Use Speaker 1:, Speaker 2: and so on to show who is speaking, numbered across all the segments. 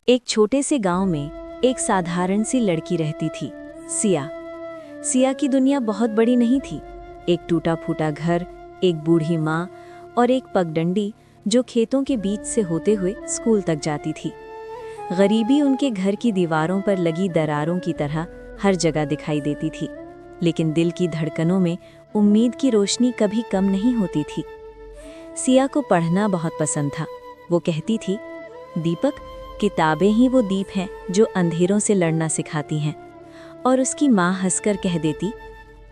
Speaker 1: एक छोटे से गांव में एक साधारण सी लड़की रहती थी, सिया। सिया की दुनिया बहुत बड़ी नहीं थी। एक टूटा फूटा घर, एक बूढ़ी माँ और एक पगडंडी जो खेतों के बीच से होते हुए स्कूल तक जाती थी। गरीबी उनके घर की दीवारों पर लगी दरारों की तरह हर जगह दिखाई देती थी, लेकिन दिल की धड़कनों में उम्मीद की रोशनी कभी कम नहीं होती थी। सिया को पढ़ना बहुत पसंद था। वो कहती थी, दीपक, किताबें ही वो दीप हैं जो अंधेरों से लड़ना सिखाती हैं। और उसकी माँ हंसकर कह देती,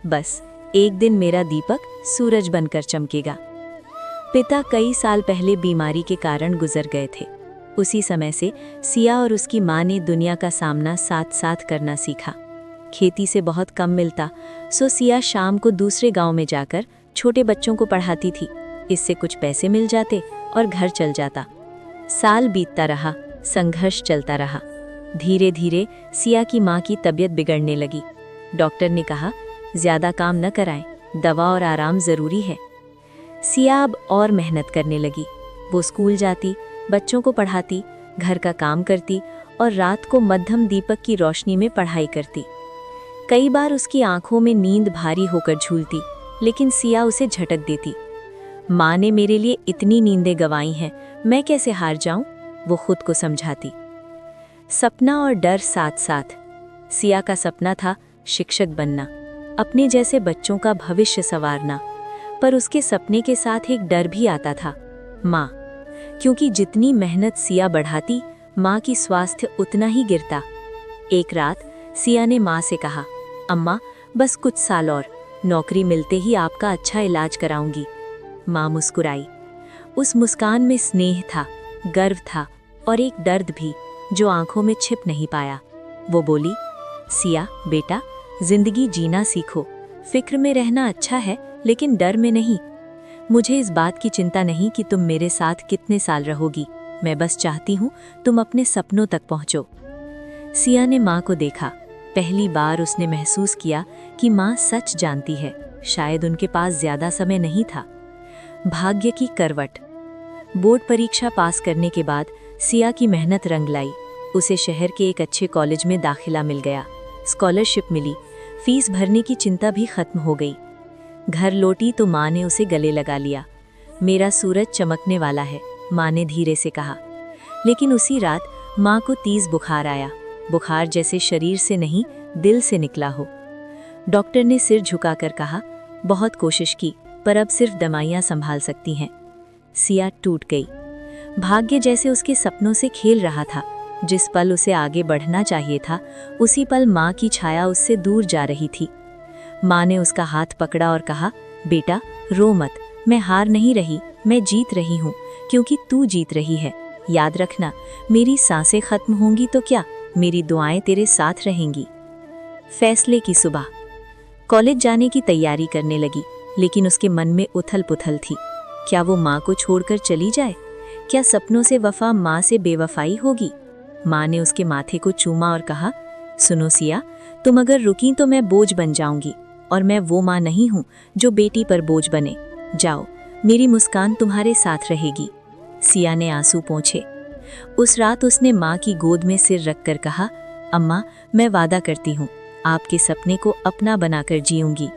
Speaker 1: बस एक दिन मेरा दीपक सूरज बनकर चमकेगा। पिता कई साल पहले बीमारी के कारण गुजर गए थे। उसी समय से सिया और उसकी माँ ने दुनिया का सामना साथ साथ करना सीखा। खेती से बहुत कम मिलता, सो सिया शाम को दूसरे गांव में जाकर छोटे बच्चों को पढ़ाती थी। इससे कुछ पैसे मिल जाते और घर चल जाता। साल बीतता रहा, संघर्ष चलता रहा। धीरे धीरे सिया की माँ की तबीयत बिगड़ने लगी। डॉक्टर ने कहा, ज्यादा काम न कराएं, दवा और आराम जरूरी है। सिया अब और मेहनत करने लगी। वो स्कूल जाती, बच्चों को पढ़ाती, घर का काम करती और रात को मध्यम दीपक की रोशनी में पढ़ाई करती। कई बार उसकी आंखों में नींद भारी होकर झूलती, लेकिन सिया उसे झटक देती। माँ ने मेरे लिए इतनी नींदें गंवाई हैं, मैं कैसे हार जाऊं? वो खुद को समझाती। सपना और डर साथ साथ। सिया का सपना था शिक्षक बनना, अपने जैसे बच्चों का भविष्य संवारना। पर उसके सपने के साथ एक डर भी आता था, माँ। क्योंकि जितनी मेहनत सिया बढ़ाती, माँ की स्वास्थ्य उतना ही गिरता। एक रात सिया ने माँ से कहा, अम्मा, बस कुछ साल और, नौकरी मिलते ही आपका अच्छा इलाज कराऊंगी। माँ मुस्कुराई। उस मुस्कान में स्नेह था, गर्व था और एक दर्द भी जो आंखों में छिप नहीं पाया। वो बोली, सिया बेटा, जिंदगी जीना सीखो। फिक्र में रहना अच्छा है, लेकिन डर में नहीं। मुझे इस बात की चिंता नहीं कि तुम मेरे साथ कितने साल रहोगी। मैं बस चाहती हूँ तुम अपने सपनों तक पहुँचो। सिया ने माँ को देखा। पहली बार उसने महसूस किया कि माँ सच जानती है। शायद उनके पास ज्यादा समय नहीं था। भाग्य की करवट। बोर्ड परीक्षा पास करने के बाद सिया की मेहनत रंग लाई। उसे शहर के एक अच्छे कॉलेज में दाखिला मिल गया। स्कॉलरशिप मिली, फीस भरने की चिंता भी खत्म हो गई। घर लौटी तो माँ ने उसे गले लगा लिया। मेरा सूरज चमकने वाला है, माँ ने धीरे से कहा। लेकिन उसी रात माँ को तेज बुखार आया। बुखार जैसे शरीर से नहीं, दिल से निकला हो। डॉक्टर ने सिर झुकाकर कहा, बहुत कोशिश की, पर अब सिर्फ दवाइयाँ संभाल सकती हैं। सिया टूट गई। भाग्य जैसे उसके सपनों से खेल रहा था। जिस पल उसे आगे बढ़ना चाहिए था, उसी पल माँ की छाया उससे दूर जा रही थी। माँ ने उसका हाथ पकड़ा और कहा, बेटा रो मत, मैं हार नहीं रही, मैं जीत रही हूँ, क्योंकि तू जीत रही है। याद रखना, मेरी सांसें खत्म होंगी तो क्या, मेरी दुआएं तेरे साथ रहेंगी। फैसले की सुबह। कॉलेज जाने की तैयारी करने लगी, लेकिन उसके मन में उथल पुथल थी। क्या वो माँ को छोड़कर चली जाए? क्या सपनों से वफा माँ से बेवफाई होगी? माँ ने उसके माथे को चूमा और कहा, सुनो सिया, तुम अगर रुकी तो मैं बोझ बन जाऊंगी, और मैं वो माँ नहीं हूँ जो बेटी पर बोझ बने। जाओ, मेरी मुस्कान तुम्हारे साथ रहेगी। सिया ने आंसू पोंछे। उस रात उसने माँ की गोद में सिर रखकर कहा, अम्मा, मैं वादा करती हूँ, आपके सपने को अपना बनाकर जीऊंगी।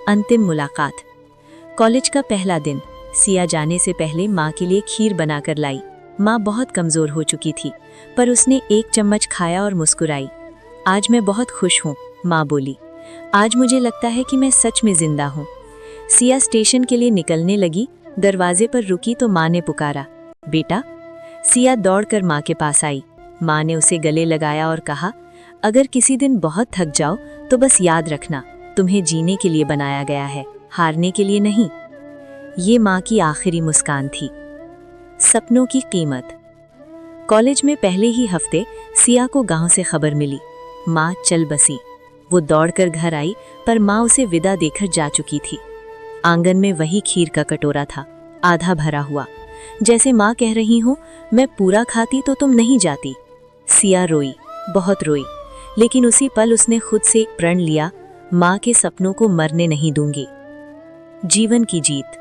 Speaker 1: अंतिम मुलाकात। कॉलेज का पहला दिन। सिया जाने से पहले माँ के लिए खीर बनाकर लाई। माँ बहुत कमज़ोर हो चुकी थी, पर उसने एक चम्मच खाया और मुस्कुराई। आज मैं बहुत खुश हूँ, माँ बोली। आज मुझे लगता है कि मैं सच में जिंदा हूँ। सिया स्टेशन के लिए निकलने लगी। दरवाजे पर रुकी तो माँ ने पुकारा, बेटा। सिया दौड़कर माँ के पास आई। माँ ने उसे गले लगाया और कहा, अगर किसी दिन बहुत थक जाओ तो बस याद रखना, तुम्हें जीने के लिए बनाया गया है, हारने के लिए नहीं। ये माँ की आखिरी मुस्कान थी। सपनों की कीमत। कॉलेज में पहले ही हफ्ते सिया को गांव से खबर मिली। माँ चल बसी। वो दौड़कर घर आई, पर माँ उसे विदा देकर जा चुकी थी। आंगन में वही खीर का कटोरा था, आधा भरा हुआ, जैसे माँ कह रही हो, मैं पूरा खाती तो तुम नहीं जाती। सिया रोई, बहुत रोई, लेकिन उसी पल उसने खुद से एक प्रण लिया, माँ के सपनों को मरने नहीं दूंगी। जीवन की जीत।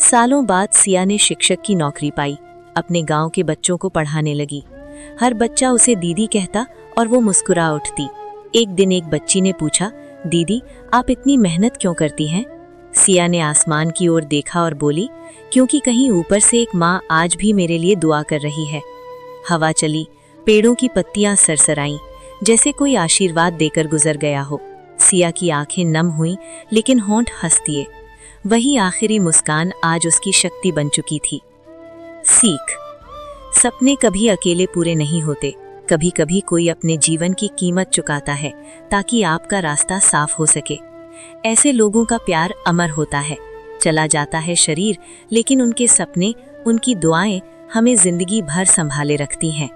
Speaker 1: सालों बाद सिया ने शिक्षक की नौकरी पाई। अपने गांव के बच्चों को पढ़ाने लगी। हर बच्चा उसे दीदी कहता और वो मुस्कुरा उठती। एक दिन एक बच्ची ने पूछा, दीदी आप इतनी मेहनत क्यों करती हैं? सिया ने आसमान की ओर देखा और बोली, क्योंकि कहीं ऊपर से एक माँ आज भी मेरे लिए दुआ कर रही है। हवा चली, पेड़ों की पत्तियां सरसराईं, जैसे कोई आशीर्वाद देकर गुजर गया हो। सिया की आंखें नम हुईं, लेकिन होंठ हंस दिए। वही आखिरी मुस्कान आज उसकी शक्ति बन चुकी थी। सीख: सपने कभी अकेले पूरे नहीं होते। कभी कभी कोई अपने जीवन की कीमत चुकाता है ताकि आपका रास्ता साफ हो सके। ऐसे लोगों का प्यार अमर होता है। चला जाता है शरीर, लेकिन उनके सपने, उनकी दुआएं हमें जिंदगी भर संभाले रखती हैं।